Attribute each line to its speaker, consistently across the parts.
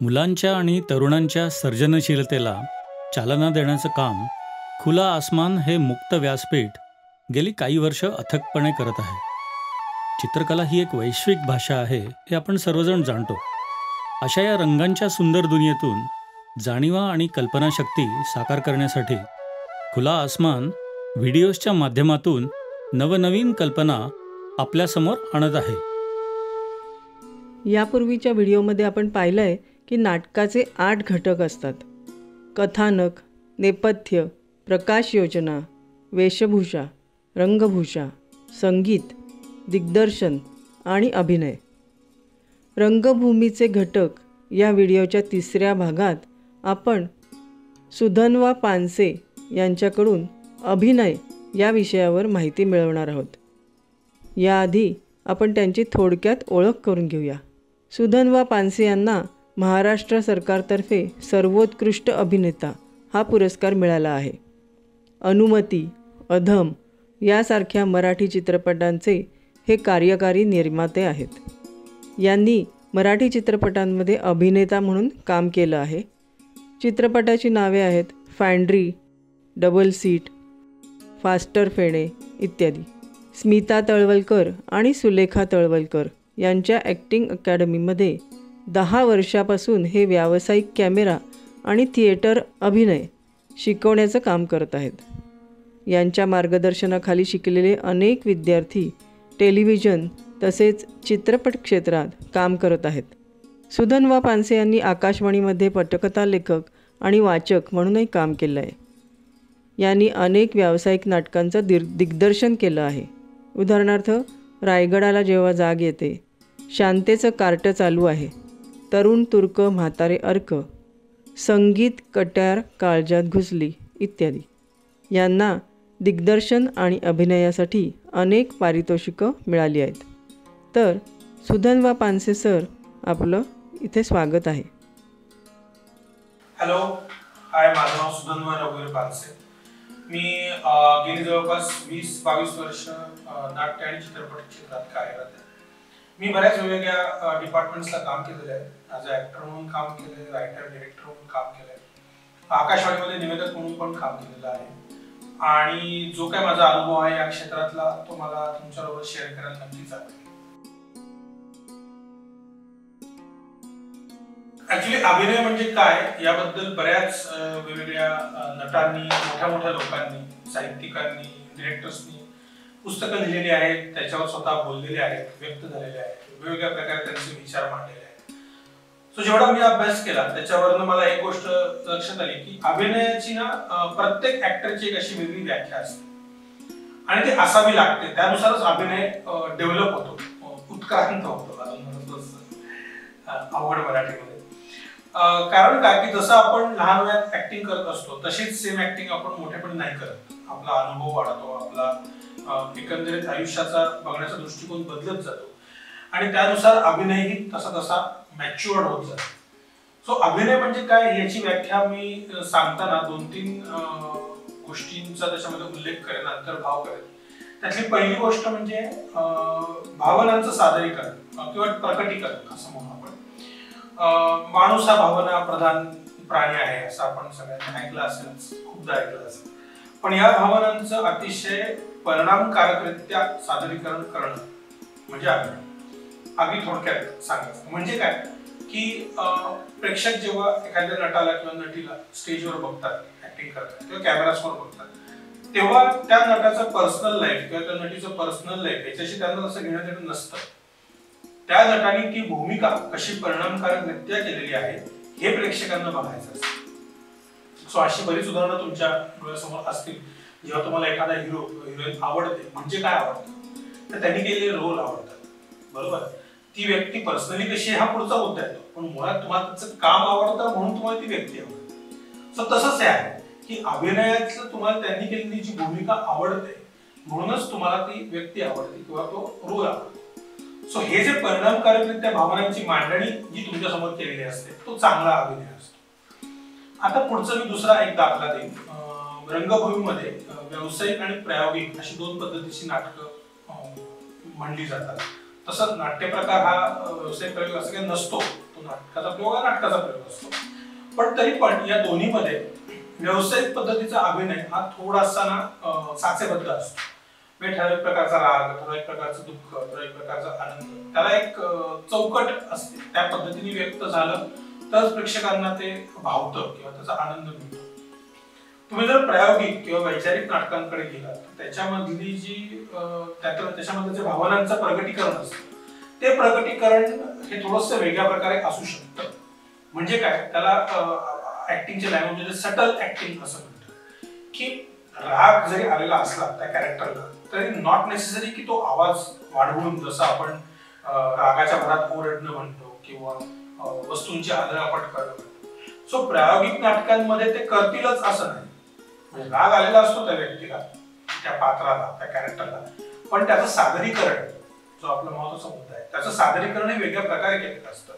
Speaker 1: मुलांच्या आणि तरुणांच्या सर्जनशीलतेला चालना देण्याचं काम खुला आसमान हे मुक्त व्यासपीठ गेली काही वर्ष अथकपणे करत आहे. चित्रकला ही एक वैश्विक भाषा आहे हे आपण सर्वजण जाणतो. अशा या रंगांच्या सुंदर दुनियेतून जाणीवा आणि कल्पनाशक्ती साकार करण्यासाठी खुला आसमान व्हिडिओजच्या माध्यमातून नवनवीन कल्पना आपल्यासमोर आणत आहे.
Speaker 2: यापूर्वीच्या व्हिडिओमध्ये आपण पाहिलं आहे की नाटकाचे 8 घटक असतात. कथानक, नेपथ्य, प्रकाश योजना, वेशभूषा, रंगभूषा, संगीत, दिग्दर्शन आणि अभिनय. रंगभूमीचे घटक या व्हिडिओच्या 3ऱ्या भागात आपण सुधन्वा पानसे यांच्याकडून अभिनय या विषयावर माहिती मिळवणार आहोत. याआधी आपण त्यांची थोडक्यात ओळख करून घेऊया. सुधन्वा पानसे यांना महाराष्ट्र सरकारतर्फे सर्वोत्कृष्ट अभिनेता हा पुरस्कार मिळाला आहे. अनुमती, अधम यासारख्या मराठी चित्रपटांचे हे कार्यकारी निर्माते आहेत. यांनी मराठी चित्रपटांमध्ये अभिनेता म्हणून काम केलं आहे. चित्रपटाची नावे आहेत फॅन्ड्री, डबल सीट, फास्टर फेणे इत्यादी. स्मिता तळवलकर आणि सुलेखा तळवलकर यांच्या ॲक्टिंग अकॅडमीमध्ये 10 वर्षापासून हे व्यावसायिक कॅमेरा आणि थिएटर अभिनय शिकवण्याचं काम करत आहेत. यांच्या मार्गदर्शनाखाली शिकलेले अनेक विद्यार्थी टेलिव्हिजन तसेच चित्रपट क्षेत्रात काम करत आहेत. सुधन्वा पानसे यांनी आकाशवाणीमध्ये पटकथा लेखक आणि वाचक म्हणूनही काम केलं आहे. यांनी अनेक व्यावसायिक नाटकांचं दिग्दर्शन केलं आहे. उदाहरणार्थ रायगडाला जेव्हा जाग येते, शांतेचं कार्ट चालू आहे, तरुण तुर्क म्हातारे अर्क, संगीत कट्यार काळजात घुसली इत्यादी. यांना दिग्दर्शन आणि अभिनयासाठी अनेक पारितोषिकं मिळाली आहेत. तर सुधन्वा पानसे सर, आपलं इथे स्वागत आहे.
Speaker 3: हॅलो, हाय, माझं नाव सुधन्वा रघुवीर पानसे. मी गेली जवळपास 20-22 वर्ष नाट्य आणि चित्रपट क्षेत्रात कार्यरत आहे. मी बऱ्याच वेगवेगळ्या डिपार्टमेंट्सला काम केलेलं आहे. ॲज अ ॲक्टर म्हणून काम केलं आहे, रायटर डिरेक्टर म्हणून काम केलं आहे, आकाशवाणीमध्ये निवेदक म्हणून पण काम केलेलं आहे. आणि जो काय माझा अनुभव आहे या क्षेत्रातला तो मला तुमच्याबरोबर शेअर करायला नक्कीच आवडेल. ऍक्च्युली अभिनय म्हणजे काय याबद्दल बऱ्याच वेगवेगळ्या नटांनी, मोठ्या लोकांनी, साहित्यिकांनी, डिरेक्टर्सनी पुस्तकं लिहिलेली आहेत, त्याच्यावर स्वतः बोललेले आहेत, व्यक्त झालेले आहेत, वेगवेगळ्या प्रकारे त्यांचे विचार मांडलेले आहेत. सो जेवढा मी अभ्यास केला त्याच्यावरनं मला एक गोष्ट लक्षात आली की अभिनयाची ना प्रत्येक ऍक्टरची एक अशी वेगळी व्याख्या असते आणि ती असावी लागते. त्यानुसारच अभिनय डेव्हलप होतो, उत्क्रांत होतो, अवघड मराठीमध्ये. कारण काय की जसं आपण लहान वयात ऍक्टिंग करत असतो तशीच सेम ऍक्टिंग आपण मोठेपणी नाही करत. आपला अनुभव वाढतो, आपला एकंदरीत आयुष्याचा बघण्याचा दृष्टिकोन बदलत जातो आणि त्यानुसार अभिनयही तसा मॅच्युअर्ड होत जातो. सो अभिनय म्हणजे काय याची व्याख्या मी सांगताना 2-3 गोष्टींचा त्याच्यामध्ये उल्लेख करेन, अंतर्भाव करेन. त्यातली पहिली गोष्ट म्हणजे भावनांचं सादरीकरण किंवा प्रकटीकरण असं म्हणू आपण. माणूस हा भावना प्रधान प्राणी आहे असं आपण सगळ्यांनी ऐकलं असेल, खूपदा ऐकलं असेल. पण या भावनांचं अतिशय परिणामकारकरित्या सादरीकरण करणं म्हणजे अभिनय. अगदी थोडक्यात सांगायचं म्हणजे काय की प्रेक्षक जेव्हा एखाद्या नटाला किंवा नटीला स्टेजवर बघतात, ऍक्टिंग करतात किंवा कॅमेरासमोर बघतात, तेव्हा त्या नटाचं पर्सनल लाईफ किंवा त्या नटीचं पर्सनल लाईफ याच्याशी त्यांना असं घेणं देणं नसतं. त्या नटाने ती भूमिका कशी परिणामकारकरित्या केलेली आहे हे प्रेक्षकांना बघायचं असतं. सो अशी बरीच उदाहरणं तुमच्या डोळ्यासमोर असतील. जेव्हा तुम्हाला एखादा हिरो हिरोईन आवडते म्हणजे काय आवडतं तर त्यांनी केलेले रोल आवडतात, बरोबर. ती व्यक्ती पर्सनली कशी हा पुढचा मुद्दा येतो, पण मुळात तुम्हाला त्याचं काम आवडतं म्हणून तुम्हाला ती व्यक्ती आवडते. सो तसंच आहे की अभिनयाचं तुम्हाला त्यांनी केलेली जी भूमिका आवडते म्हणूनच तुम्हाला ती व्यक्ती आवडते किंवा तो रोल आवडतो. सो हे जे परिणामकारकरित्या भावनांची मांडणी जी तुमच्या समोर केलेली असते तो चांगला अभिनय असतो. आता पुढचा मी दुसरा एक दाखला देईन. रंगभूमीमध्ये व्यावसायिक आणि प्रायोगिक अशी 2 पद्धतीची नाटकं म्हणली जातात. तसंच नाट्यप्रकार हा व्यवसाय प्रयोग असं काही नसतो, तो तो नाटकाचा प्रयोग हा नाटकाचा प्रयोग असतो. पण तरी पण या दोन्हीमध्ये व्यावसायिक पद्धतीचा अभिनय हा थोडासा ना साचेबद्ध असतो. म्हणजे ठराविक प्रकारचा राग, ठराविक प्रकारचं दुःख, ठराविक प्रकारचा आनंद, त्याला एक चौकट असते. त्या पद्धतीने व्यक्त झालं तर प्रेक्षकांना ते भावतं किंवा त्याचा आनंद मिळतो. तुम्ही जर प्रायोगिक किंवा वैचारिक नाटकांकडे गेलात तर त्याच्यामधली जी त्याच्यामधलं जे भावनांचं प्रगटीकरण असतं ते प्रगटीकरण हे थोडंसं वेगळ्या प्रकारे असू शकतं. म्हणजे काय, त्याला ऍक्टिंगच्या लँग्वेजमध्ये सटल ऍक्टिंग असं म्हणतात. की राग जरी आलेला असला त्या कॅरेक्टरला तरी नॉट नेसेसरी की तो आवाज वाढवून, जसं आपण रागाच्या भरात ओरडणं म्हणतो किंवा वस्तूंची आदळआपट करणं म्हणतो. सो प्रायोगिक नाटकांमध्ये ते करतीलच असं नाही. म्हणजे राग आलेला असतो त्या व्यक्तीला, त्या पात्राला, त्या कॅरेक्टरला, पण त्याचं सादरीकरण, जो आपला महत्वाचा मुद्दा आहे, त्याचं सादरीकरण हे वेगळ्या प्रकारे केलेलं असतं.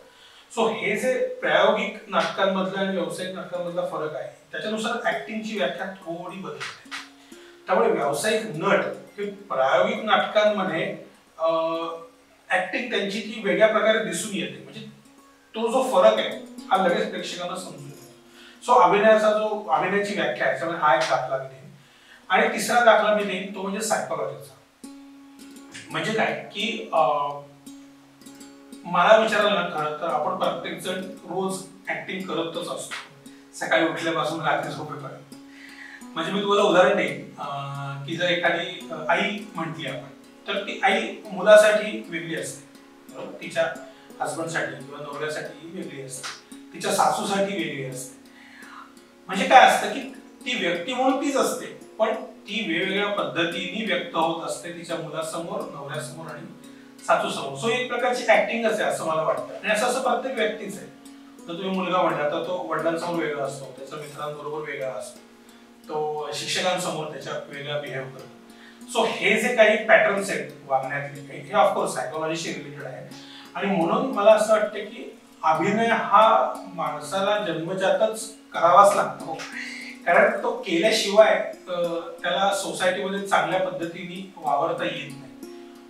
Speaker 3: सो हे जे प्रायोगिक नाटकांमधला आणि व्यावसायिक नाटकांमधला फरक आहे त्याच्यानुसार ऍक्टिंगची व्याख्या थोडी बदलते. त्यामुळे व्यावसायिक नट हे प्रायोगिक नाटकांमध्ये ऍक्टिंग त्यांची ती वेगळ्या प्रकारे दिसून येते. म्हणजे तो जो फरक आहे हा लगेच प्रेक्षकांना समजून येतो. सो अभिनयाची व्याख्या आहे त्यामुळे हा एक दाखला मी देईन. आणि तिसरा दाखला मी देईन तो म्हणजे सायकोलॉजीचा. म्हणजे काय की मला विचारायला ना, खरं तर आपण प्रत्येक जण रोज ऍक्टिंग करतच असतो, सकाळी उठल्यापासून रात्री झोपेपर्यंत. म्हणजे मी तुम्हाला उदाहरण देईन की जर एखादी आई म्हटली आपण, तर ती आई मुलासाठी वेगळी असते, तिच्या हसबंडसाठी किंवा नवऱ्यासाठी वेगळी असते, तिच्या सासूसाठी वेगळी असते. म्हणजे काय असतं की ती व्यक्ती म्हणून तीच असते, पण ती वेगवेगळ्या पद्धतीने व्यक्त होत असते तिच्या मुलासमोर, नवऱ्यासमोर आणि सासूसमोर. सो एक प्रकारची ऍक्टिंगच आहे असं मला वाटतं. आणि असं प्रत्येक व्यक्तीच आहे. जर तुम्ही मुलगा म्हणला तर तो वडिलांसमोर वेगळा असतो, त्याच्या मित्रांबरोबर वेगळा असतो, तो शिक्षकांसमोर त्याच्या वेगळा बिहेव करतो. सो हे जे काही पॅटर्न्स आहेत वागण्यातले, हे ऑफकोर्स सायकोलॉजीशी रिलेटेड आहे. आणि म्हणून मला असं वाटतं की अभिनय हा माणसाला जन्मजातच करावाच लागतो, कारण तो केल्याशिवाय त्याला सोसायटीमध्ये चांगल्या पद्धतीने वावरता येत नाही.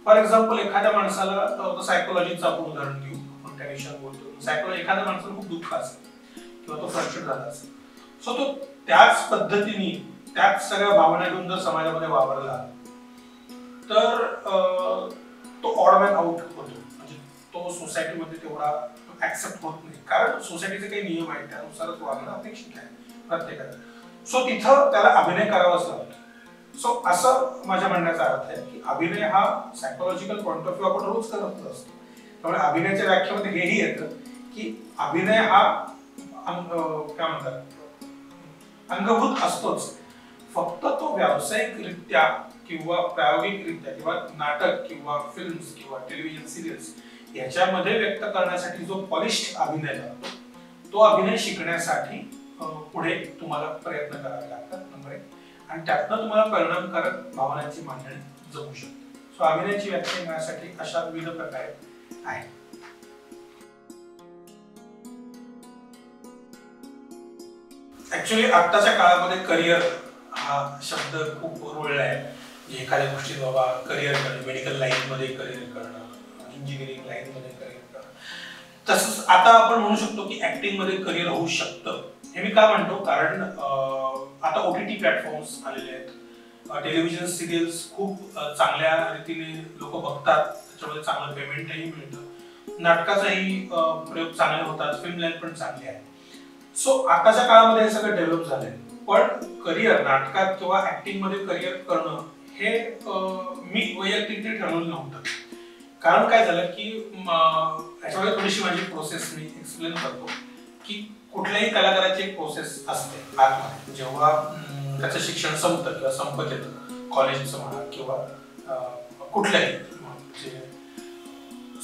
Speaker 3: फॉर एक्झाम्पल, एखाद्या माणसाला सायकोलॉजीचं आपण उदाहरण घेऊ, आपण त्या विषयावर बोलतो. सायकोलॉजी, एखाद्या माणसाला खूप दुःख असेल किंवा तो फ्रस्ट्रेट झाला असेल, सो तो त्याच पद्धतीने त्याच सगळ्या भावना घेऊन जर समाजामध्ये वावरला तर तो ऑड मॅन आउट होतो. म्हणजे तो सोसायटीमध्ये तेवढा ऍक्सेप्ट होत नाही, कारण सोसायटीचे काही नियम आहेत त्यानुसारच वागणं अपेक्षित आहे प्रत्येकाला. सो तिथं त्याला अभिनय करावाच लागतो. सो असं माझ्या म्हणण्याचा अर्थ आहे की अभिनय हा सायकोलॉजिकल पॉइंट ऑफ व्ह्यू आपण रोज करत असतो. त्यामुळे अभिनयाच्या व्याख्येमध्ये हेही येतं की अभिनय हा काय म्हणतात अंगभूत असतोच, फक्त तो व्यावसायिकरित्या किंवा प्रायोगिकरित्या किंवा नाटक किंवा फिल्म्स किंवा टेलिव्हिजन सिरियल्स याच्यामध्ये व्यक्त करण्यासाठी जो पॉलिश्ड अभिनय लागतो, तो अभिनय शिकण्यासाठी पुढे तुम्हाला प्रयत्न करावे लागतात, नंबर 1. आणि त्यातनं तुम्हाला परिणामकारक भावनांची मांडणी जमू शकते. सो अभिनयाची व्याख्या करण्यासाठी अशा विविध प्रकारे आहे. ऍक्च्युली आत्ताच्या काळामध्ये करिअर हा शब्द खूप रुळला आहे. एखाद्या गोष्टीत बाबा करिअर करणं, मेडिकल लाईन मध्ये करिअर करणं, इंजिनिअरिंग लाईन मध्ये करिअर करणं. तसंच आता आपण म्हणू शकतो की ऍक्टिंग मध्ये करिअर होऊ शकतं. हे मी का म्हणतो, कारण आता OTT प्लॅटफॉर्म्स आलेले आहेत, टेलिव्हिजन सिरियल्स खूप चांगल्या रीतीने लोक बघतात, त्याच्यामध्ये चांगलं पेमेंटही मिळतं, नाटकाचाही प्रयोग चांगले होतात, फिल्म लाईन पण चांगली आहे. सो आताच्या काळामध्ये हे सगळं डेव्हलप झालंय. पण करिअर नाटकात किंवा ऍक्टिंग मध्ये करिअर करणं हे मी वैयक्तिक ठरवलं नव्हतं. कारण काय झालं की याच्यामध्ये थोडीशी माझी प्रोसेस मी एक्सप्लेन करतो की कुठल्याही कलाकाराची एक प्रोसेस असते आतमध्ये. जेव्हा त्याचं शिक्षण संपतं किंवा संपत येतं, कॉलेजचं म्हणा किंवा कुठल्याही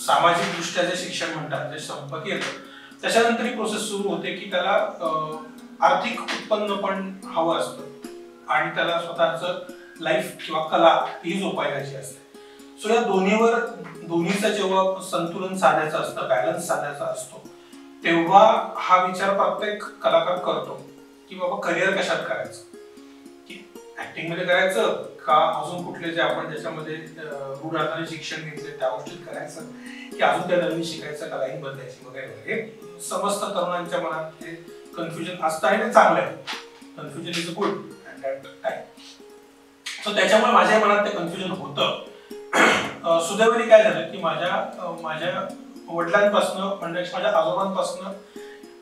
Speaker 3: सामाजिक दृष्ट्या जे शिक्षण म्हणतात जे संपत येतं, त्याच्यानंतर ही प्रोसेस सुरू होते की त्याला आर्थिक उत्पन्न पण हवं असतं आणि त्याला स्वतःचं लाईफ किंवा कला ही जोपासायची असते. सो या दोन्हीचं जेव्हा संतुलन साधायचं असतं, बॅलन्स साधायचा असतो, तेव्हा हा विचार प्रत्येक कलाकार करतो की बाबा करिअर कशात करायचं. की ऍक्टिंग मध्ये करायचं का अजून कुठले जे आपण ज्याच्यामध्ये रूढ अर्थाने शिक्षण घेतले त्या गोष्टीत करायचं, की अजून त्या नवीन शिकायचं का लाईन बदलायची वगैरे वगैरे, हे समस्त तरुणांच्या मनात हे कन्फ्युजन असतं आणि ते चांगलं आहे. Confusion is good and that time. So त्याच्यामुळे माझ्या मनात ते कन्फ्युजन होतं. सुदैवाने काय झालं की माझ्या वडिलांपासून म्हणजे माझ्या आजोबांपासून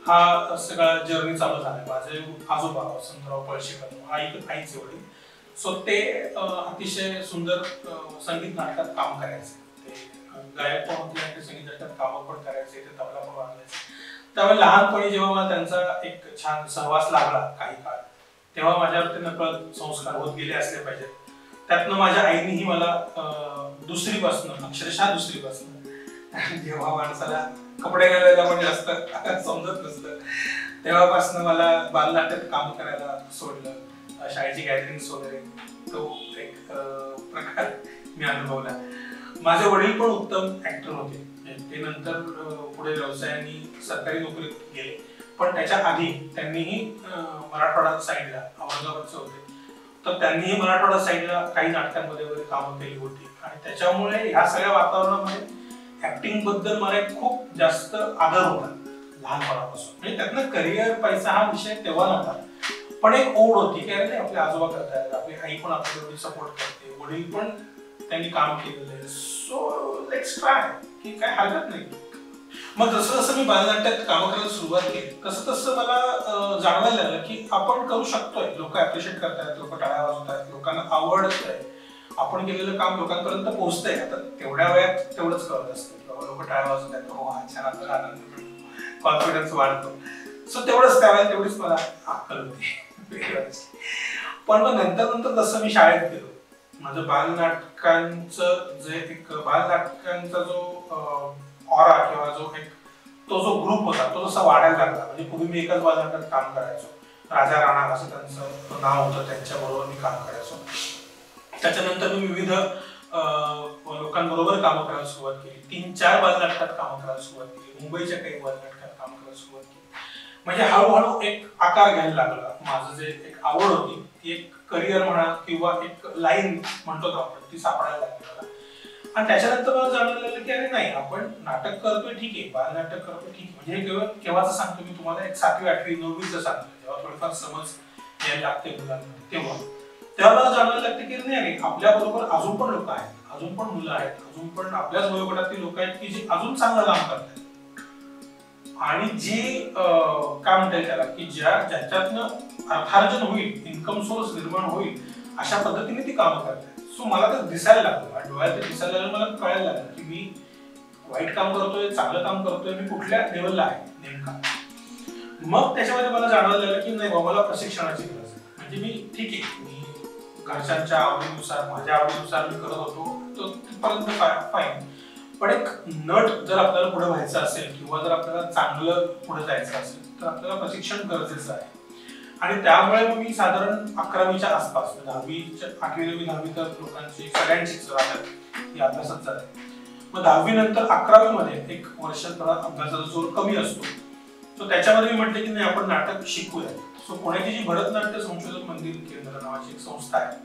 Speaker 3: हा सगळा जर्नी चालू झाला. माझे आजोबा वसंतराव पळशीकर आईचे वडील, सो ते अतिशय सुंदर संगीत नाटकात काम करायचे. ते गायक पण होते आणि संगीत नाटकात काम पण करायचे, ते तबला पण वाजवायचे. त्यामुळे लहानपणी जेव्हा मला त्यांचा एक छान सहवास लागला काही काळ, तेव्हा माझ्यावरती नकळत संस्कार होत गेले असले पाहिजेत. त्यातनं माझ्या आईनेही मला दुसरीपासनं अक्षरशः दुसरीपासनं, जेव्हा माणसाला कपडे घालायला पण जास्त समजत नसतं तेव्हापासून मला बालनाट्यात काम करायला सोडलं. शाळेची गॅदरिंग्स वगैरे तो एक प्रकार मी अनुभवला. माझे वडील पण उत्तम ऍक्टर होते. ते नंतर पुढे व्यवसायाने सरकारी नोकरीत गेले, पण त्याच्या आधी त्यांनीही मराठवाडा साईडला औरंगाबादचे होते, तर त्यांनीही मराठवाडा साईडला काही नाटकांमध्ये वगैरे कामं केली होती. आणि त्याच्यामुळे ह्या सगळ्या वातावरणामध्ये ऍक्टिंग बद्दल मला एक खूप जास्त आदर होता लहानपणापासून. म्हणजे त्यातनं करिअर पैसा हा विषय तेव्हा नव्हता, पण एक ओढ होती की अरे आपले आजोबा करतायत, आपली आई पण आपल्याला सपोर्ट करते, वडील पण त्यांनी काम केलेलं आहे, सो लेट्स ट्राय, की काय हरकत नाही. मग जसं जसं मी बालनाट्यात काम करायला सुरुवात केली तसं तसं मला जाणवायला लागलं की आपण करू शकतोय. लोक अप्रिशिएट करतायत, लोक टाळ्या वाजवतायत, लोकांना आवडतंय, आपण केलेलं काम लोकांपर्यंत पोहोचतंय. आता तेवढ्या वेळात तेवढंच कळत असतं की लोक टाळ्या वाजवतायत, हो छान, आपल्याला आनंद मिळतो, कॉन्फिडन्स वाढतो. सो तेवढंच त्यावेळेला तेवढीच मला अक्कल होती. पण मग नंतर जसं मी शाळेत गेलो, माझं बालनाटकांचं जे एक बालनाटकांचा जो ऑरा किंवा तो जो ग्रुप होता तो जसा वाढायला लागला. म्हणजे पूर्वी मी एकाच बालनाटकात काम करायचो, राजा राणा असं त्यांचं नाव होतं, त्यांच्याबरोबर मी काम करायचो. त्याच्यानंतर मी विविध लोकांबरोबर कामं करायला सुरुवात केली. 3-4 बालनाटकात कामं करायला सुरुवात केली, मुंबईच्या काही बालनाटकात काम करायला सुरुवात केली. म्हणजे हळूहळू एक आकार घ्यायला लागला. माझं जे एक आवड होती ती एक करिअर म्हणा किंवा एक लाईन म्हणतो ना आपण, ती सापडायला लागली मला. आणि त्याच्यानंतर मला जाणवलं लागलं की अरे नाही, आपण नाटक करतोय ठीक आहे, बालनाटक करतोय ठीक आहे. म्हणजे केव्हाच सांगतो मी तुम्हाला, एक 7वी 8वी 9वीचं सांगतो, जेव्हा थोडीफार समज यायला लागते मुलांना, तेव्हा मला जाणवायला लागते की नाही, आपल्या बरोबर अजून पण लोक आहेत, अजून पण मुलं आहेत, अजून पण आपल्याच वयोगटातली लोक आहेत की जी अजून चांगलं काम करतात आणि जी काय म्हणता येईल त्याला, की ज्याच्यातनं अर्थार्जन होईल, इन्कम सोर्स निर्माण होईल अशा पद्धतीने ती कामं करतात. सो मला ते दिसायला लागलं, डोळ्यात ते दिसायला लागलं, मला कळायला लागलं की मी वाईट काम करतोय, चांगलं काम करतोय, मी कुठल्या लेवलला आहे नेमका. मग त्याच्यामध्ये मला जाणवायला लागलं की नाही बाबा, मला प्रशिक्षणाची गरज आहे. म्हणजे मी ठीक आहे, मी घरच्यांच्या आवडीनुसार, माझ्या आवडीनुसार मी करत होतो, तो तिथपर्यंत फाईन. पण एक नट जर आपल्याला पुढे व्हायचं असेल किंवा जर आपल्याला चांगलं पुढे जायचं असेल तर आपल्याला प्रशिक्षण गरजेचं आहे. आणि त्यामुळे मी साधारण 11वीच्या आसपास, 10वीच्या 8वी 9वी 10वी तर लोकांची सगळ्यांचीच राहतात, अभ्यासात जाते. मग 10वी नंतर 11वी मध्ये एक वर्ष थोडा अभ्यासाचा जोर कमी असतो. सो त्याच्यामध्ये मी म्हटलं की नाही, आपण नाटक शिकूया. सो पुण्याची जी भरतनाट्य संशोधन मंदिर केंद्र नावाची एक संस्था आहे,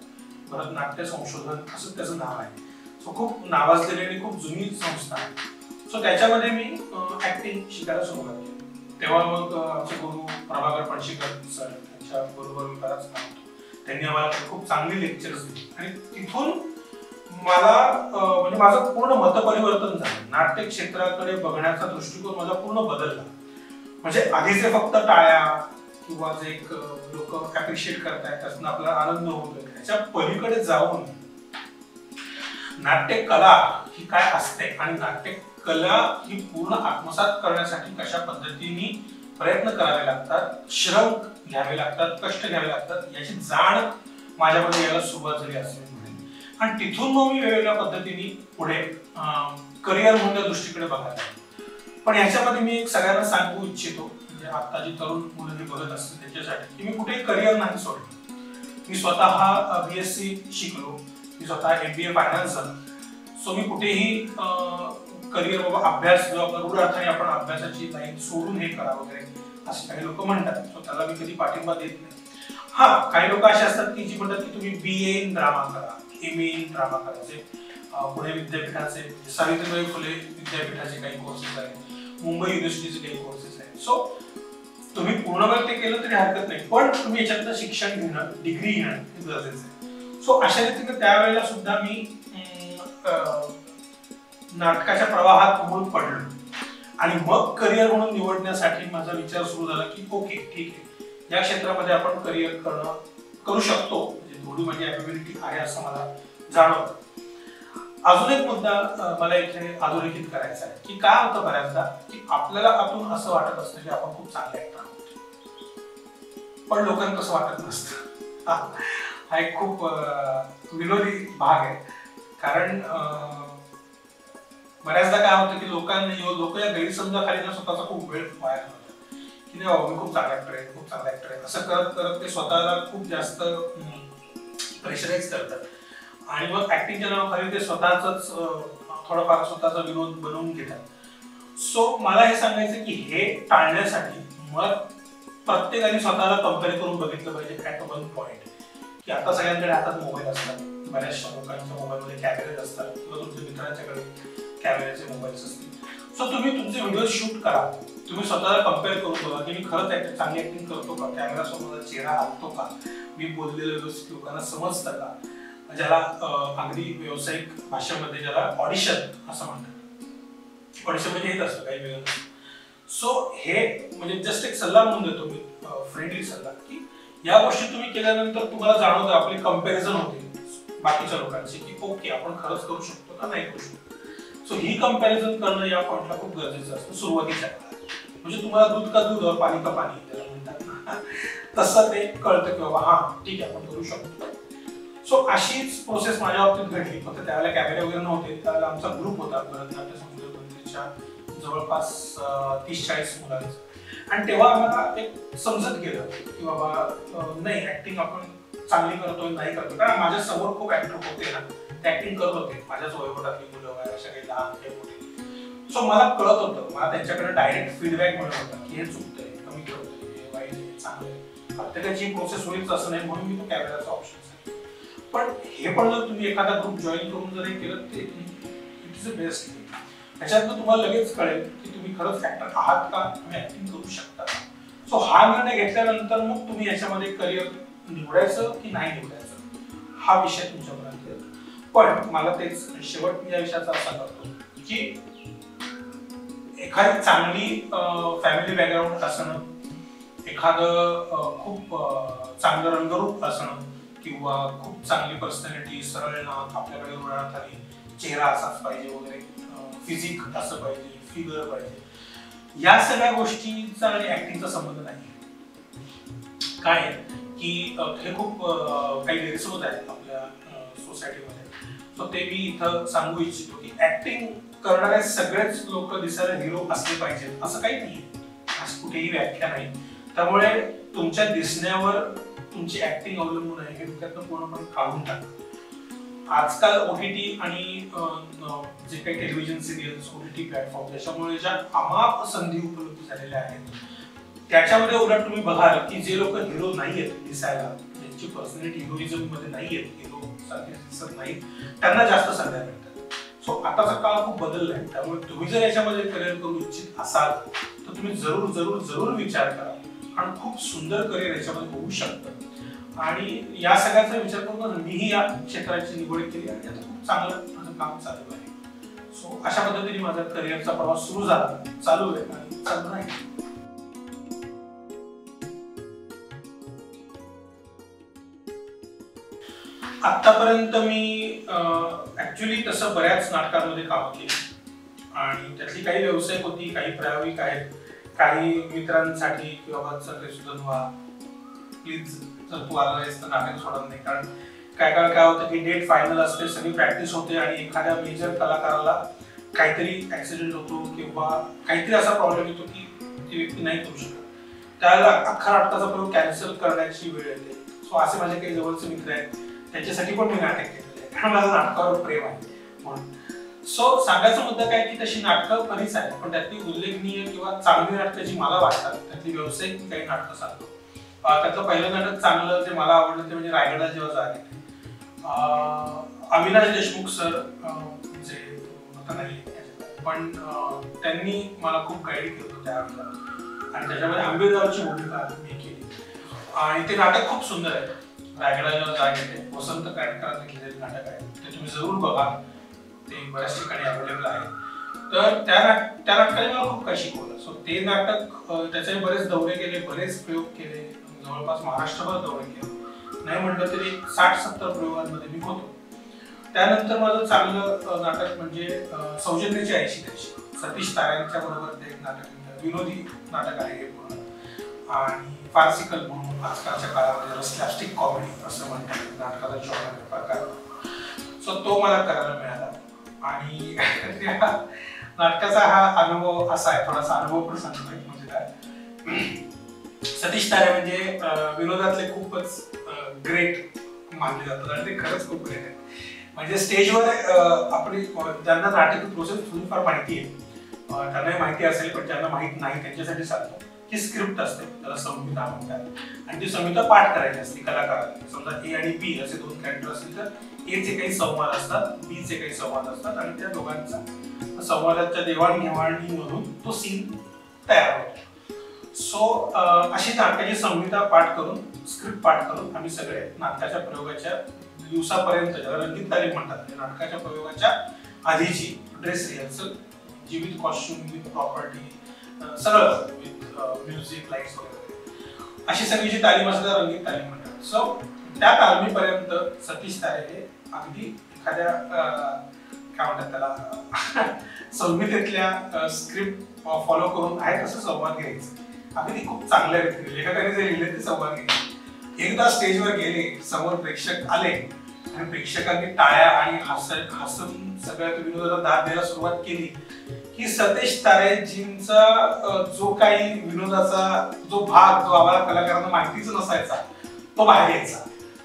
Speaker 3: भरतनाट्य संशोधन असं त्याचं नाव आहे. सो खूप नावाजलेली आणि खूप जुनी संस्था आहे. सो त्याच्यामध्ये मी ऍक्टिंग शिकायला सुरुवात केली. तेव्हा मग आमचे गुरु प्रभाकर पणशीकर सर, त्यांच्या बरोबर मी बराच काम होतो. त्यांनी आम्हाला खूप चांगली लेक्चर्स दिली आणि तिथून मला म्हणजे माझं पूर्ण मतपरिवर्तन झालं. नाट्य क्षेत्राकडे बघण्याचा दृष्टिकोन माझा पूर्ण बदलला. म्हणजे आधीचे फक्त टाळ्या किंवा जे एक लोक अप्रिशिएट करतायत त्यातून आपल्याला आनंद होतोय, त्याच्या पलीकडे जाऊन नाट्य कला ही काय असते आणि नाट्य कला ही पूर्ण आत्मसात करण्यासाठी कशा पद्धतीने प्रयत्न करावे लागतात, श्रम घ्यावे लागतात, कष्ट घ्यावे लागतात, याची जाण माझ्यामध्ये यायला सुरुवात झाली असे म्हणेन. आणि तिथून मग मी वेगवेगळ्या पद्धतीने पुढे करिअर म्हणून दृष्टीकडे बघायला. पण ह्याच्यामध्ये मी एक सगळ्यांना सांगू इच्छितो, म्हणजे आता जी तरुण मुलं जी बघत असतील त्याच्यासाठी, की मी कुठेही करिअर नाही सोडलं. मी स्वतः BSc शिकलो, मी स्वतः MBA फायनान्स झालो. सो मी कुठेही करिअर बाबा अभ्यास जो आपला रूढ अर्थाने आपण अभ्यासाची लाईन सोडून हे करा वगैरे असे काही लोक म्हणतात, सो त्याला मी कधी पाठिंबा देत नाही. हा, काही लोक असे असतात की जी म्हणतात की तुम्ही BA इन ड्रामा करा, MA इन ड्रामा करा. जे पुणे विद्यापीठाचे, सावित्रीबाई फुले विद्यापीठाचे काही कोर्सेस आहेत, मुंबई युनिव्हर्सिटीचे काही कोर्सेस आहेत. सो तुम्ही पूर्णपणे ते केलं तरी हरकत नाही, पण तुम्ही याच्यातलं शिक्षण घेणं, डिग्री घेणं हे गरजेचं आहे. सो अशा रीतीने त्यावेळेला सुद्धा मी नाटकाच्या प्रवाहात मूळ पडलो आणि मग करिअर म्हणून निवडण्यासाठी माझा विचार सुरू झाला की ओके ठीक आहे, या क्षेत्रामध्ये आपण करिअर करू शकतो, म्हणजे थोडी माझी ॲबिलिटी आहे असं मला जाणवतं. अजून एक मुद्दा मला इथे अधोरेखित करायचा आहे की काय होतं बऱ्याचदा की आपल्याला आतून असं वाटत असतं की आपण खूप चांगले ऍक्टर आहोत, पण लोकांना तसं वाटत नसतं. हा एक खूप विनोदी भाग आहे, कारण बऱ्याचदा काय होतं की लोक या गैरसमजाखाली ना स्वतःचा खूप वेळ वाया घालवतात की नाही बाबा मी खूप चांगला ऍक्टर आहे, खूप चांगला ऍक्टर आहे, असं करत करत ते स्वतःला खूप जास्त प्रेशराईज करतात आणि मग ऍक्टिंगच्या नावाखाली ते स्वतःच थोडाफार स्वतःचा विनोद बनवून घेतात. सो मला हे सांगायचं की हे टाळण्यासाठी मग प्रत्येकाने स्वतःला कम्पेअर करून बघितलं पाहिजे ऍट वन पॉइंट, की आता सगळ्यांकडे हातात मोबाईल असतात, बऱ्याचशा लोकांच्या मोबाईलमध्ये कॅमेरे असतात किंवा तुमच्या मित्रांच्याकडे कॅमेऱ्याचे मोबाईल्स असतील. सो तुम्ही तुमचे व्हिडिओ शूट करा, तुम्ही स्वतःला कम्पेअर करून बघा की मी खरंच चांगली ऍक्टिंग करतो का, कॅमेरा समोर चेहरा हलतो का, मी बोललेलं व्यवस्थित लोकांना समजतं का, ज्याला अगदी व्यावसायिक भाषेमध्ये ज्याला ऑडिशन असं म्हणतात, ऑडिशन म्हणजे हेच असतं काही वेगळं. सो हे म्हणजे जस्ट एक सल्ला म्हणून देतो मी, फ्रेंडली सल्ला, की या गोष्टी तुम्ही केल्यानंतर तुम्हाला जाणवतं आपली कंपॅरिझन होते बाकीच्या लोकांची की ओके आपण खरंच करू शकतो का नाही करू शकतो. सो ही कंपॅरिझन करणं या पॉइंटला खूप गरजेचं असतं सुरुवातीच्या काळात, म्हणजे तुम्हाला दूध का दूध और पाणी का पाणी त्याला म्हणतात ना, तसं ते कळतं की बाबा हा ठीक आहे आपण करू शकतो. सो अशीच प्रोसेस माझ्या बाबतीत घडली, फक्त त्यावेळेला कॅमेरे वगैरे नव्हते, त्यावेळेला आमचा ग्रुप होता भरतनाट्य संशोधन मंदिरच्या जवळपास 30-40 मुलांचा, आणि तेव्हा आम्हाला एक समजत गेलं की बाबा नाही ऍक्टिंग आपण चांगली करतोय नाही करतो, कारण माझ्या समोर खूप ऍक्टर होते ना, ते ऍक्टिंग करत होते, माझ्याच वयोगटातली मुलं अशा काही लहान काही मोठी. सो मला कळत होतं, मला त्यांच्याकडे डायरेक्ट फीडबॅक मिळत होता की हे चुकतंय, कमी करतोय, हे वाईट आहे, चांगलं. प्रत्येकाची प्रोसेस होईच असं नाही, म्हणून मी तो कॅमेराचा ऑप्शन. पण हे पण जर तुम्ही एखादा ग्रुप जॉईन करून जर हे केलं ते इट इज अ बेस्ट. त्याच्यातनं तुम्हाला लगेच कळेल की तुम्ही खरंच ऍक्टर आहात का, तुम्ही ऍक्टिंग करू शकता. सो हा निर्णय घेतल्यानंतर मग तुम्ही याच्यामध्ये करिअर निवडायचं की नाही निवडायचं हा विषय तुमच्यापर्यंत येतो. पण मला तेच शेवट या विषयाचा असा करतो की एखादी चांगली फॅमिली बॅकग्राऊंड असणं, एखादं खूप चांगलं रंगरूप असणं किंवा खूप चांगली पर्सनॅलिटी, सरळ नाक, आपल्याकडे वळणात आली, चेहरा असाच पाहिजे वगैरे, फिजिक असं पाहिजे, फिगर पाहिजे, या सगळ्या गोष्टींचा आणि ऍक्टिंगचा संबंध नाही. काय की हे खूप काही गैरसमज आहेत आपल्या सोसायटीमध्ये. सो ते मी इथं सांगू इच्छितो की ऍक्टिंग करणारे सगळेच लोक दिसायला हिरो असले पाहिजेत असं काही नाही, असं कुठेही व्याख्या नाही. त्यामुळे तुमच्या दिसण्यावर तुमची ऍक्टिंग अवलंबून आहे हे डोक्यातनं पूर्णपणे काढून टाका. आजकाल OTT आणि जे काही टेलिव्हिजन सिरियल्स, OTT प्लॅटफॉर्म त्याच्यामुळे ज्या अमाप संधी उपलब्ध झालेल्या आहेत त्याच्यामध्ये उलट तुम्ही बघाल की जे लोक हिरो नाहीयेत दिसायला, त्यांची पर्सनॅलिटी हिरोइझम मध्ये नाहीयेत, हिरो सारखे दिसत नाहीत, त्यांना जास्त संध्या मिळतात. सो आताचा काळ खूप बदललाय, त्यामुळे तुम्ही जर याच्यामध्ये करिअर करू इच्छित असाल तर तुम्ही जरूर जरूर जरूर विचार करा, कारण खूप सुंदर करिअर याच्यामध्ये होऊ शकतं. आणि या सगळ्याचा विचार करून मीही या क्षेत्राची निवड केली आणि आता खूप चांगलं माझं काम चालू आहे. सो अशा पद्धतीने माझा करिअरचा प्रवास सुरू झाला, चालू आहे आणि चालू आहे. आतापर्यंत मी ऍक्च्युली तसं बऱ्याच नाटकांमध्ये काम केलं आणि त्यातली काही व्यावसायिक होती, काही प्रायोगिक आहेत, काही मित्रांसाठी किंवा सुद्धा प्लीज जर तू आला नाहीस तर नाटक सोडत नाही. कारण काय होतं की डेट फायनल असते, सगळी प्रॅक्टिस होते आणि एखाद्या मेजर कलाकाराला काहीतरी ऍक्सिडेंट होतो किंवा काहीतरी असा प्रॉब्लेम येतो की ती व्यक्ती नाही करू शकत, त्यावेळेला अख्खा नाटकाचा प्रयोग कॅन्सल करण्याची वेळ येते. सो असे माझे काही जवळचे मित्र आहेत, त्यांच्यासाठी पण मी नाटक केलेलं आहे, कारण माझं नाटकावर प्रेम आहे म्हणून. सो सांगायचा मुद्दा काय की तशी नाटकं बरीच आहेत, पण त्यातली उल्लेखनीय किंवा चांगली नाटकं जी मला वाटतात त्यातली व्यावसायिक काही नाटकं सांगतो. त्यातलं पहिलं नाटक चांगलं जे मला आवडलं ते म्हणजे रायगडा जेव्हा जाग येते. अविनाश देशमुख सर जे आता नाही पण त्यांनी मला खूप गाईड केलं होतं त्यावेळेला, आणि त्याच्यामध्ये आंबेडकरची भूमिका मी केली आणि ते नाटक खूप सुंदर आहे. रायगडा जेव्हा जाग येते वसंत काटकरांचं लिहिलेलं नाटक आहे, ते तुम्ही जरूर बघा, ते बऱ्याच ठिकाणी अवेलेबल आहे. तर त्या नाटकाने मला खूप काही शिकवलं. सो ते नाटक त्याचे बरेच दौरे केले, बरेच प्रयोग केले, जवळपास महाराष्ट्रभर दौरे केले, नाही म्हटलं तरी 60-70 प्रयोगांमध्ये मी होतो. त्यानंतर माझं चांगलं नाटक म्हणजे सौजन्याची 80 दशक, सतीश ताऱ्यांच्या बरोबर ते एक नाटक, विनोदी नाटक आहे हे पूर्ण, आणि फार्सिकल म्हणून आजकालच्या काळामध्ये स्लॅपस्टिक कॉमेडी असं म्हणतात नाटकाचा जॉनर प्रकार. सो तो मला करायला मिळाला. आणि त्या नाटकाचा हा अनुभव असा आहे, थोडासा अनुभव पण सांगतोय. म्हणजे काय, सतीश तारे म्हणजे विनोदातले खूपच ग्रेट मानले जातात आणि ते खरंच खूप ग्रेट आहे. म्हणजे स्टेजवर आपली ज्यांना नाटक प्रोसेस थोडीफार माहिती आहे त्यांनाही माहिती असेल, पण ज्यांना माहित नाही त्यांच्यासाठी सांगतो की स्क्रिप्ट असते, त्याला संहिता म्हणतात, आणि ती संहिता पाठ करायची असते कलाकारांनी. समजा ए आणि बी असे दोन कॅरेक्टर असतील तर ए चे काही संवाद असतात, बी चे काही संवाद असतात, आणि त्या दोघांचा संवादाच्या देवाणघेवाणीमधून तो सीन तयार होतो. सो अशी नाटकाची संहिता पाठ करून, स्क्रिप्ट पाठ करून आम्ही सगळे नाटकाच्या प्रयोगाच्या दिवसापर्यंत, ज्याला रंगीत तालीम म्हणतात, नाटकाच्या प्रयोगाच्या आधीची dress rehearsal, with costume, with property, सगळं विथ म्युझिक, लाईट्स वगैरे, अशी सगळी जी तालीम असते त्याला रंगीत तालीम म्हणतात. सो त्या तालमीपर्यंत सतीश तारे हे अगदी एखाद्या काय म्हणतात त्याला संहितेतल्या स्क्रिप्ट फॉलो करून आहे तसं संवाद घ्यायचं. अगदी खूप चांगल्या रीतीने लेखकाने जे लिहिले ते संवाद घ्यायचे. एकदा स्टेजवर गेले, समोर प्रेक्षक आले आणि प्रेक्षकांनी टाळ्या आणि हसून सगळ्या विनोदाला दाद द्यायला सुरुवात केली की सतीश तारेजींचा जो काही विनोदाचा जो भाग, जो आम्हाला कलाकारांना माहितीच नसायचा, तो बाहेर यायचा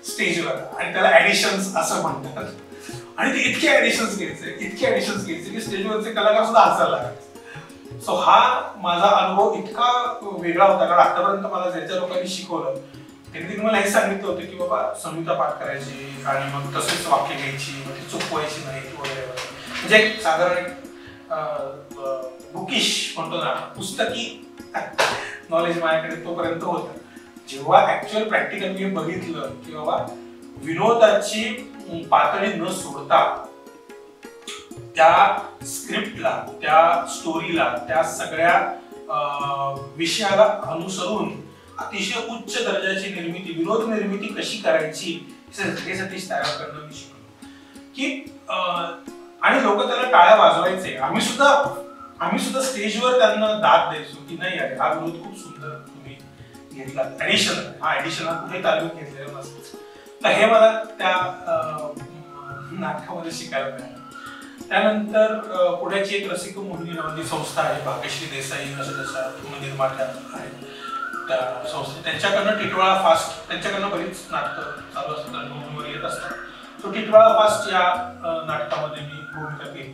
Speaker 3: स्टेजवर, आणि त्याला ऍडिशन्स असं म्हणतात. आणि ते इतके ऍडिशन्स घ्यायचे की स्टेजवरचे कलाकार सुद्धा हसायला लागायचे. सो हा माझा अनुभव इतका वेगळा होता, कारण आतापर्यंत मला ज्या लोकांनी शिकवलं त्यांनी मला हे सांगितलं होतं की बाबा संहिता पाठ करायची आणि मग तसेच वाक्य घ्यायची, मग ती चुकवायची नाही वगैरे. म्हणजे साधारण बुकिश म्हणतो ना, पुस्तकी नॉलेज माझ्याकडे तोपर्यंत होतं. जेव्हा ऍक्च्युअल प्रॅक्टिकल मी बघितलं की बाबा विनोदाची पातळी न सोडता त्या स्क्रिप्टला, त्या स्टोरीला, त्या सगळ्या विषयाला अनुसरून अतिशय उच्च दर्जाची निर्मिती, विनोद निर्मिती कशी करायची हे सतीश तारेकडनं मी शिकलो. की आणि लोक त्याला टाळ्या वाजवायचे, आम्ही सुद्धा स्टेजवर त्यांना दाद द्यायचो की नाही अरे हा विनोद खूप सुंदर तुम्ही घेतला, ऍडिशन हा कुठे तालमीत घेतलेला नसतो. तर हे मला त्या नाटकामध्ये शिकायला मिळालं. त्यानंतर पुण्याची एक रसिक मोहिनी नावाची संस्था आहे, भाग्यश्री देसाई असं त्याच्या निर्मात्या आहेत त्या संस्था, त्यांच्याकडनं टिटवाळा फास्ट, त्यांच्याकडनं बरीच नाटकं चालू असतात आणि भूमीवर येत असतात. तो टिटवाळा फास्ट या नाटकामध्ये मी भूमिका केली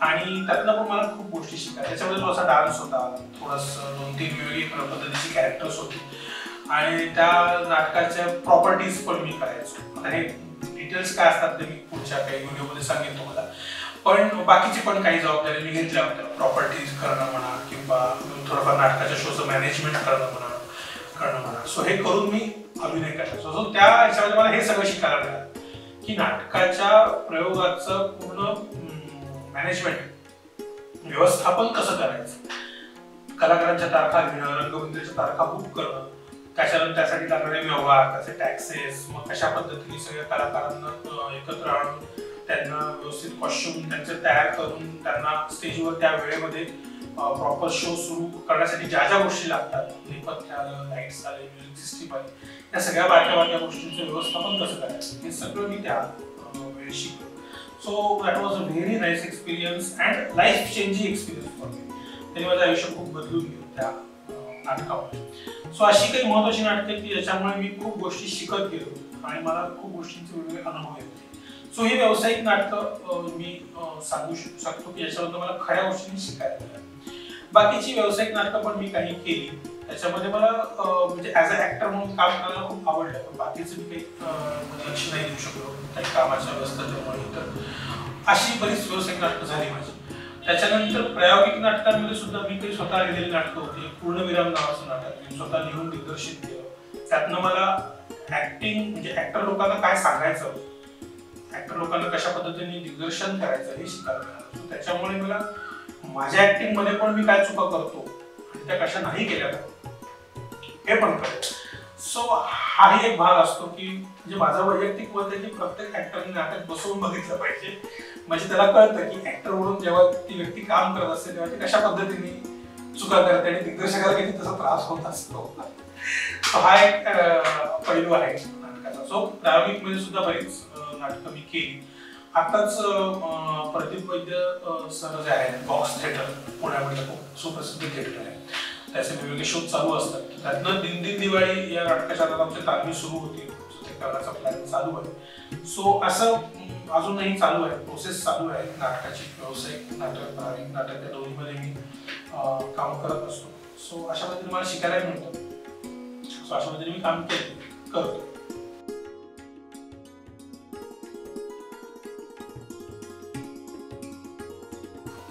Speaker 3: आणि त्यातनं पण मला खूप गोष्टी शिकायला. त्याच्यामध्ये थोडासा डान्स होता, थोडंसं 2-3 वेगवेगळी पद्धतीची कॅरेक्टर्स होती आणि त्या नाटकाच्या प्रॉपर्टीज पण मी करायचो. आता हे डिटेल्स काय असतात ते मी पुढच्या काही व्हिडिओमध्ये सांगेन तुम्हाला, पण बाकीची पण काही जबाबदारी मी घेतल्या होत्या. प्रॉपर्टीज करणं म्हणा किंवा थोडंफार नाटकाच्या शोचं मॅनेजमेंट करणं म्हणा. सो हे करून मी अभिनय करायचो. सो त्या ह्याच्यामध्ये मला हे सगळं शिकायला मिळालं की नाटकाच्या प्रयोगाचं पूर्ण मॅनेजमेंट, व्यवस्थापन कसं करायचं, कलाकारांच्या तारखा घेणं, रंगमंदिराच्या तारखा बुक करणं, त्यासाठी लागणारे व्यवहार, त्याचे टॅक्सेस, मग कशा पद्धतीने सगळ्या कलाकारांना एकत्र आणून त्यांना व्यवस्थित कॉस्ट्युम त्यांचे तयार करून त्यांना स्टेजवर त्या वेळेमध्ये प्रॉपर शो सुरू करण्यासाठी ज्या ज्या गोष्टी लागतात, नेपथ्य आलं, लाईट्स आले, म्युझिक सिस्टीम आली, त्या सगळ्या बारक्या गोष्टींचं व्यवस्थापन कसं करायचं हे सगळं मी त्या वेळी शिकलो. So that was a very nice experience and life changing experience for me. त्यांनी माझं आयुष्य खूप बदलून गेलं त्या नाटकामध्ये. सो अशी काही महत्वाची नाटकं की ज्याच्यामुळे मी खूप गोष्टी शिकत गेलो आणि मला खूप गोष्टींचे वेगवेगळे अनुभव येते. सो ही व्यावसायिक नाटकं मी सांगू शकतो की याच्याबद्दल मला खऱ्या गोष्टींनी शिकायला मिळाल्या. बाकीची व्यावसायिक नाटकं पण मी काही केली त्याच्यामध्ये मला म्हणजे ऍज अ ऍक्टर म्हणून काम करायला खूप आवडलं, पण बाकीचं मी काही लक्ष नाही देऊ शकलो काही कामाच्या व्यस्ततेमुळे. तर अशी बरीच व्यावसायिक नाटकं झाली माझी. त्याच्यानंतर प्रायोगिक नाटकांमध्ये सुद्धा मी काही स्वतः लिहिलेली नाटकं होती. पूर्णविराम नावाचं नाटक मी स्वतः लिहून दिग्दर्शित केलं. त्यातनं मला ऍक्टिंग म्हणजे ऍक्टर लोकांना काय सांगायचं, ऍक्टर लोकांना कशा पद्धतीने दिग्दर्शन करायचं हे शिकायला मिळालं. त्याच्यामुळे मला माझ्या ऍक्टिंग मध्ये पण मी काय चुका करतो आणि त्या कशा नाही केल्या हे पण कळेल. सो हाही एक भाग असतो की म्हणजे माझा वैयक्तिक मत आहे की प्रत्येक ऍक्टरने नाटक बसवून बघितलं पाहिजे, म्हणजे त्याला कळतं की ऍक्टर म्हणून जेव्हा ती व्यक्ती काम करत असते तेव्हा ती कशा पद्धतीने चुका करते आणि दिग्दर्शकाला किती तसा त्रास होत असतो. हा एक पैलू आहे नाटकाचा. सो प्रायोगिक मध्ये सुद्धा बरीच नाटकं मी केली. आताच प्रदीप वैद्य सर जे आहेत बॉक्स थिएटर पुण्यामध्ये खूप सुप्रसिद्ध थिएटर आहे, त्याचे वेगवेगळे शो चालू असतात. त्यातनं दिन दिवाळी या नाटकाच्या आमची तालमी सुरू होती, ते करण्याचा प्लॅन चालू आहे. सो असं अजूनही चालू आहे, प्रोसेस चालू आहे नाटकाची. व्यावसायिक नाटक, प्रायोगिक नाटक या दोन्हीमध्ये मी काम करत असतो. सो अशा पद्धतीने मला शिकायला मिळतं. सो अशा पद्धतीने मी काम करतो.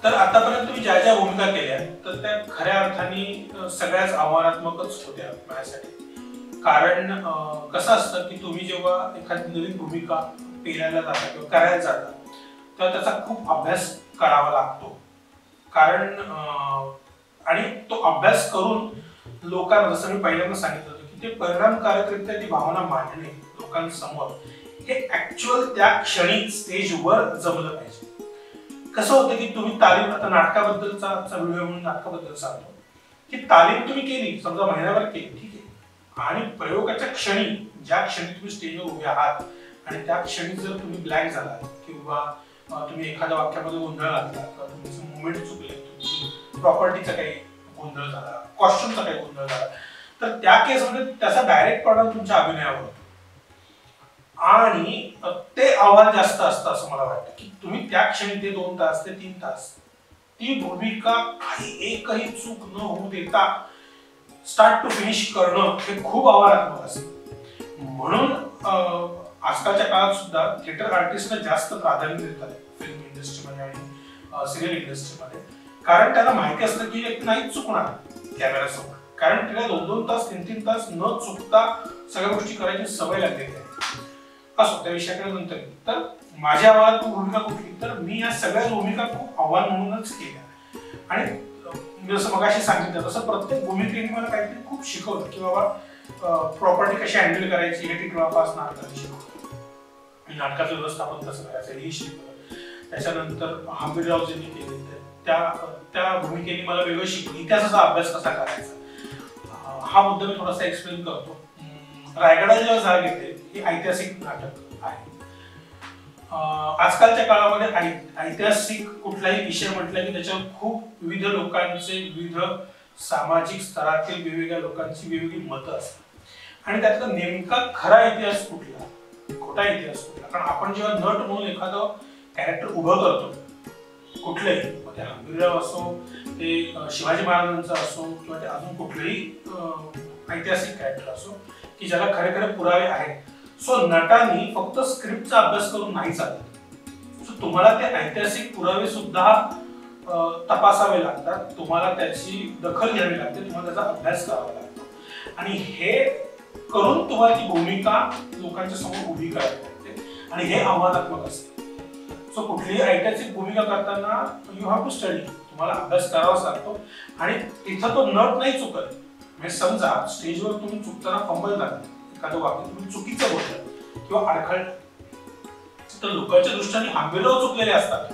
Speaker 3: तर आतापर्यंत मी ज्या ज्या भूमिका केल्या तर त्या खऱ्या अर्थाने सगळ्याच आव्हानात्मकच होत्या माझ्यासाठी. कारण कसं असतं की तुम्ही जेव्हा एखादी नवीन भूमिका पेरायला जाता किंवा करायला जाता तेव्हा त्याचा खूप अभ्यास करावा लागतो. कारण आणि तो अभ्यास करून लोकांना, जसं मी पहिल्यांदा सांगितलं होतं की ते परिणामकारकरित्या ती भावना मांडणे लोकांसमोर हे ऍक्च्युअल त्या क्षणी स्टेजवर जमलं पाहिजे. कसं होतं की तुम्ही तालीम, आता नाटकाबद्दलचा व्हिडिओ म्हणून नाटकाबद्दल सांगतो की तालीम तुम्ही केली, समजा महिन्याभर केली, ठीक आहे, आणि प्रयोगाच्या क्षणी ज्या क्षणी तुम्ही स्टेजवर उभे आहात आणि त्या क्षणी जर तुम्ही ब्लँक झाला किंवा तुम्ही एखाद्या वाक्यामध्ये गोंधळ घातला किंवा तुमचे मुवमेंट चुकले, तुमची प्रॉपर्टीचा काही गोंधळ झाला, कॉस्ट्युमचा काही गोंधळ झाला, तर त्या केसमध्ये त्याचा डायरेक्ट परिणाम तुमच्या अभिनयावर होतो. आणि ते आव्हान जास्त असतं असं मला वाटतं की तुम्ही त्या क्षणी ते 2 तास ते 3 तास ती भूमिका काही एकही चूक न होऊ देता स्टार्ट टू फिनिश करणं हे खूप आव्हानात्मक असतं. म्हणून आजकालच्या काळात सुद्धा थिएटर आर्टिस्टला जास्त प्राधान्य देतात फिल्म इंडस्ट्रीमध्ये आणि सिरियल इंडस्ट्रीमध्ये. कारण त्याला माहिती असतं की व्यक्ती नाही चुकणार कॅमेऱ्यासमोर, कारण तिला 2-2 तास 3-3 तास न चुकता सगळ्या गोष्टी करायची सवय लागलेली आहे. असो त्या विषयाकडे नंतर. तर माझ्या आव्हानात्मक भूमिका कुठली, तर मी या सगळ्या भूमिका खूप आव्हान म्हणूनच केल्या. आणि मी जसं मगाशी सांगितलं तसं प्रत्येक भूमिकेने मला काहीतरी खूप शिकवलं की बाबा प्रॉपर्टी कशी हँडल करायची हे टिटवापास नाटकाने शिकवलं, नाटकाचं व्यवस्थापन कसं करायचं हे शिकवलं. त्याच्यानंतर हंबीररावजींनी केले त्या भूमिकेने मला वेगळं शिकवलं, इतिहासाचा अभ्यास कसा करायचा. हा मुद्दा मी थोडासा एक्सप्लेन करतो. रायगडा जेव्हा जाग येते हे ऐतिहासिक नाटक आहे. आजकालच्या काळामध्ये ऐतिहासिक कुठलाही विषय म्हटला की त्याच्यावर खूप विविध लोकांचे, विविध सामाजिक स्तरातील वेगवेगळ्या लोकांची वेगवेगळी मतं असतात आणि त्यातला नेमका खरा इतिहास कुठला, खोटा इतिहास कुठला. कारण आपण जेव्हा नट म्हणून एखादं कॅरेक्टर उभं करतो कुठलंही, ते हंबीरराव असो, ते शिवाजी महाराजांचं असो किंवा ते अजून कुठलेही ऐतिहासिक कॅरेक्टर असो की ज्याला खरे खरे पुरावे आहेत. सो नटांनी फक्त स्क्रिप्टचा अभ्यास करून नाही चालत. सो तुम्हाला ते ऐतिहासिक पुरावे सुद्धा तपासावे लागतात, तुम्हाला त्याची दखल घ्यावी लागते, तुम्हाला त्याचा अभ्यास करावा लागतो आणि हे करून तुम्हाला ती भूमिका लोकांच्या समोर उभी करावी लागते आणि हे आव्हानात्मक असते. सो कुठलीही ऐतिहासिक भूमिका करताना यू हॅव टू स्टडी, तुम्हाला अभ्यास करावाच लागतो आणि तिथं तो नट नाही चुकत. म्हणजे समजा स्टेजवर तुम्ही चुकताना फंबल झाला, एखादं वाक्य तुम्ही चुकीचं बोलता किंवा अडखळलं, तर लोकांच्या दृष्टीने हंबीरराव चुकलेले असतात,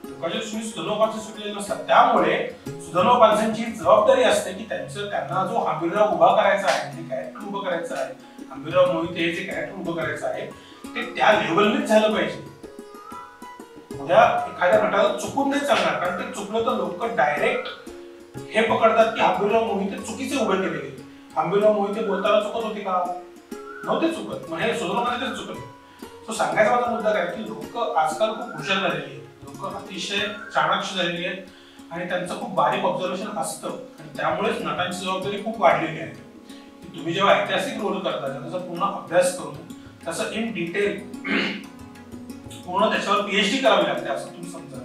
Speaker 3: लोकांच्या दृष्टीने सुधनराव पानसे चुकलेले नसतात. त्यामुळे सुधनराव पानसेंची जबाबदारी असते की त्यांना जो हंबीरराव उभा करायचा आहे, जे कॅरेक्टर उभं करायचं आहे, हंबीरराव मोहिते हे जे कॅरेक्टर उभं करायचं आहे ते त्या लेवलनेच झालं पाहिजे. उद्या एखाद्या नटाला चुकून नाही चालणार, कारण ते चुकलं तर लोक डायरेक्ट हे पकडतात की हंबीरराव मोहिते चुकीचे उभे केले गेले. हंबीरराव मोहिते बोलताना चुकत होते का? नव्हते चुकत. मग हे सुधनराव चुकत. तो सांगायचा माझा मुद्दा काय की लोक आजकाल खूप हुशार झालेली आहेत, लोक अतिशय चाणाक्ष झालेली आहेत आणि त्यांचं खूप बारीक ऑब्झर्वेशन असतं आणि त्यामुळेच नटांची जबाबदारी खूप वाढलेली आहे. तुम्ही जेव्हा ऐतिहासिक रोल करता त्याचा पूर्ण अभ्यास करून त्याचं इन डिटेल पूर्ण त्याच्यावर पीएचडी करावी लागते असं तुम्ही समजा.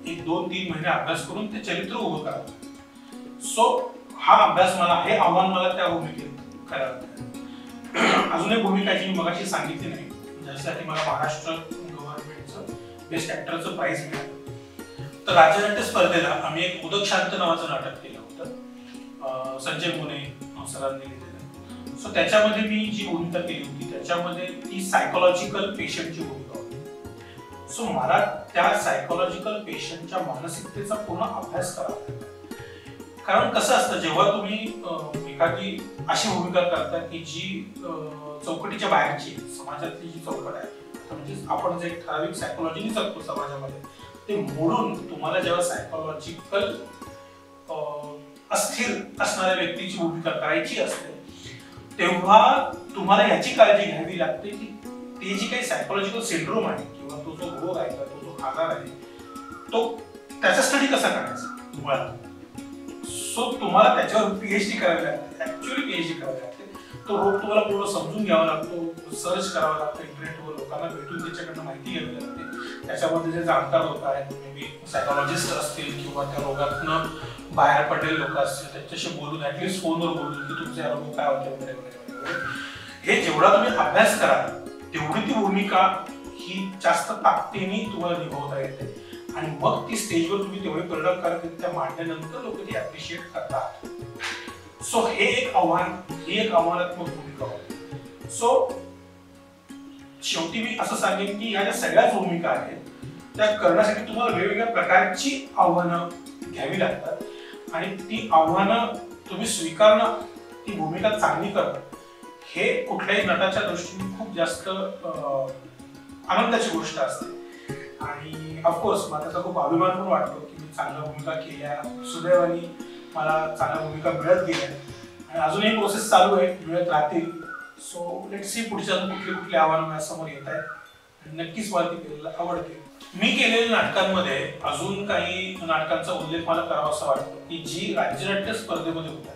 Speaker 3: 1-2-3 महिने अभ्यास करून ते चरित्र उभं करावं. सो हा अभ्यास मला, हे आव्हान मला त्या भूमिकेत करावं लागतं. अजून एक भूमिका जी मी मगाशी सांगितली नाही, ज्यासाठी मला महाराष्ट्र गव्हर्नमेंटचं बेस्ट ऍक्टरचं प्राइज मिळालं. तर राज्यनाट्य स्पर्धेला आम्ही एक उदक शांत नावाचं नाटक केलं होतं, संजय मोने सरांनी लिहिलेलं. सो त्याच्यामध्ये मी जी भूमिका केली होती त्याच्यामध्ये ती सायकोलॉजिकल पेशंटची भूमिका होती. सो मला त्या सायकोलॉजिकल पेशंटच्या मानसिकतेचा पूर्ण अभ्यास करावा लागला. कारण कसं असतं, जेव्हा तुम्ही एखादी अशी भूमिका करता की जी चौकटीच्या बाहेरची, समाजातली जी चौकट आहे, म्हणजे आपण जे ठराविक सायकोलॉजीने जगतो समाजामध्ये, ते मोडून तुम्हाला जेव्हा सायकोलॉजिकल अस्थिर असणाऱ्या व्यक्तीची भूमिका करायची असते, तेव्हा तुम्हाला याची काळजी घ्यावी लागते की ते जी काही सायकोलॉजिकल सिंड्रोम आहे किंवा तो जो रोग आहे, तो जो आजार आहे, तो त्याचा स्टडी कसा करायचा मुळात. सो तुम्हाला त्याच्यावर पीएचडी करावी लागते, ऍक्च्युअली पीएचडी करावी लागते. तो रोग तुम्हाला पूर्ण समजून घ्यावा लागतो, सर्च करावा लागतो इंटरनेटवर, लोकांना भेटून त्याच्याकडनं माहिती घ्यावी लागते. त्याच्यामध्ये जे जाणकार लोक आहेत, मे बी सायकोलॉजिस्ट असतील किंवा त्या रोगातनं बाहेर पडलेले लोक असतील, त्यांच्याशी बोलून, ऍटलीस्ट फोनवर बोलून की तुमचे अनुभव काय होते वगैरे वगैरे. हे जेवढा तुम्ही अभ्यास कराल तेवढी ती भूमिका ही जास्त ताकदीने तुम्हाला निभावता येते आणि मग ती स्टेजवर तुम्ही तेवढे परिणामकारकरित्या मांडल्यानंतर लोक ती अप्रिशिएट करतात. सो हे एक आव्हान, ही एक आव्हानात्मक भूमिका होती. सो शेवटी मी असं सांगेन की ह्या ज्या सगळ्याच भूमिका आहेत त्या करण्यासाठी तुम्हाला वेगवेगळ्या प्रकारची आव्हानं घ्यावी लागतात आणि ती आव्हानं तुम्ही स्वीकारणं, ती भूमिका चांगली करणं, हे कुठल्याही नटाच्या दृष्टीने खूप जास्त आनंदाची गोष्ट असते. आणि ऑफकोर्स मला त्याचा खूप अभिमान पण वाटतो की मी चांगल्या भूमिका केल्या, सुदैवाने मला चांगल्या भूमिका मिळत गेल्या आणि अजूनही प्रोसेस चालू आहे, मिळत राहतील. सो लेट्स सी पुढच्या कुठले कुठले आव्हानं माझ्यासमोर येत आहेत. नक्कीच मला ती करायला आवडते. मी केलेल्या नाटकांमध्ये अजून काही नाटकांचा उल्लेख मला करावासा वाटतो की जी राज्यनाट्य स्पर्धेमध्ये होतात.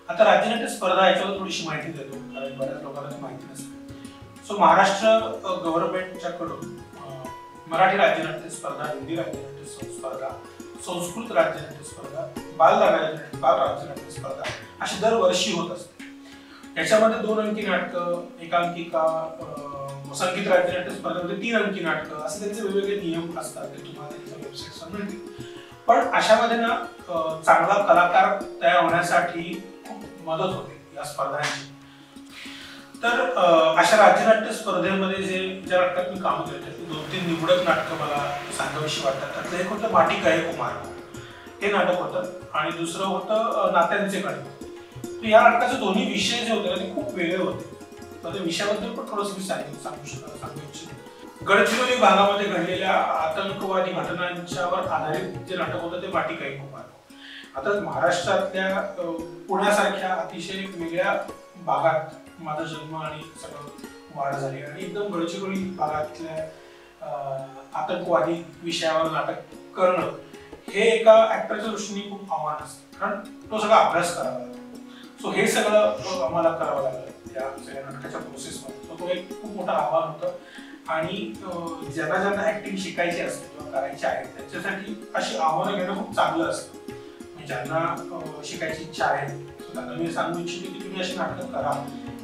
Speaker 3: आता राज्यनाट्य स्पर्धा याच्यावर थोडीशी माहिती देतो कारण बऱ्याच लोकांना ती माहिती नसते. सो महाराष्ट्र गव्हर्नमेंटच्या कडून मराठी राज्यनाट्य स्पर्धा, हिंदी राज्यनाट्य स्पर्धा, संस्कृत राज्यनाट्य स्पर्धा, बाल राज्यनाट्य स्पर्धा अशी दरवर्षी होत असते. याच्यामध्ये 2 अंकी नाटकं, एकांकिका, संगीत राज्यनाट्य स्पर्धेमध्ये 3 अंकी नाटकं, असे त्यांचे वेगवेगळे नियम असतात, ते तुम्हाला त्यांच्या वेबसाईटवर मिळतील. पण अशामध्ये ना चांगला कलाकार तयार होण्यासाठी खूप मदत होते या स्पर्धांची. तर अशा राज्यनाट्य स्पर्धेमध्ये ज्या नाटकात मी काम केलं त्यातली 2-3 निवडक नाटकं मला सांगावीशी वाटतात. त्यातलं एक होतं माटिका आहे कुमार, हे नाटक होतं आणि दुसरं होतं नात्यांचे गणित. तर या नाटकाचे दोन्ही विषय जे होते ते खूप वेगळे होते. तर त्या विषयाबद्दल पण थोडंसं मी सांगू इच्छितो. गडचिरोली भागामध्ये घडलेल्या आतंकवादी घटनांच्यावर आधारित जे नाटक होतं ते माटिका आहे कुमार. आता महाराष्ट्रातल्या पुण्यासारख्या अतिशय वेगळ्या भागात माझा जन्म आणि सगळं वाढ झाली आणि एकदम गडचिरोली भागातल्या आतंकवादी विषयावर नाटक करणं हे एका ऍक्टरच्या दृष्टीने खूप आव्हान असतं, कारण तो सगळा अभ्यास करावा लागतो. सो हे सगळं आम्हाला करावं लागलं त्या सगळ्या नाटकाच्या प्रोसेसमध्ये. सो तो एक खूप मोठं आव्हान होतं आणि ज्यांना ऍक्टिंग शिकायची असते किंवा करायची आहे त्यांच्यासाठी अशी आव्हानं घेणं खूप चांगलं असतं. ज्यांना शिकायची इच्छा आहे त्यांना मी सांगू इच्छितो की तुम्ही अशी नाटकं करा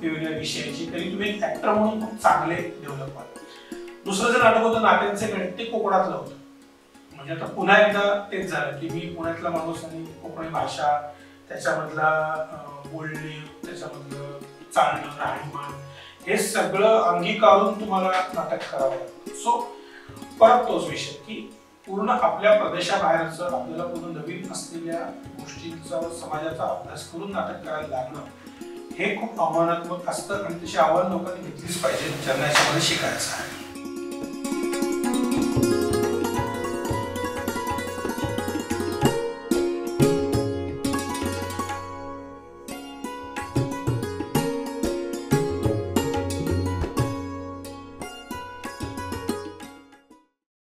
Speaker 3: वेगवेगळ्या विषयाची, तरी तुम्ही एक ऍक्टर म्हणून खूप चांगले डेव्हलप व्हाल. दुसरं जे नाटक होतं नात्यांचे गणित, ते कोकणातलं होतं. म्हणजे आता पुन्हा एकदा तेच झालं की मी पुण्यातला माणूस आणि कोकणी भाषा, त्याच्यामधला बोलणे, त्याच्यामधलं चालणं, राहणीमान, हे सगळं अंगीकारून तुम्हाला नाटक करावं लागतं. सो परत तोच विषय की पूर्ण आपल्या प्रदेशाबाहेरचं आपल्याला पूर्ण नवीन असलेल्या गोष्टींचा, समाजाचा अभ्यास करून नाटक करायला लागणं हे खूप आव्हानात्मक असतं आणि तशी आव्हान लोकांनी घेतलीच पाहिजे ज्यांना याच्यामध्ये शिकायचं आहे.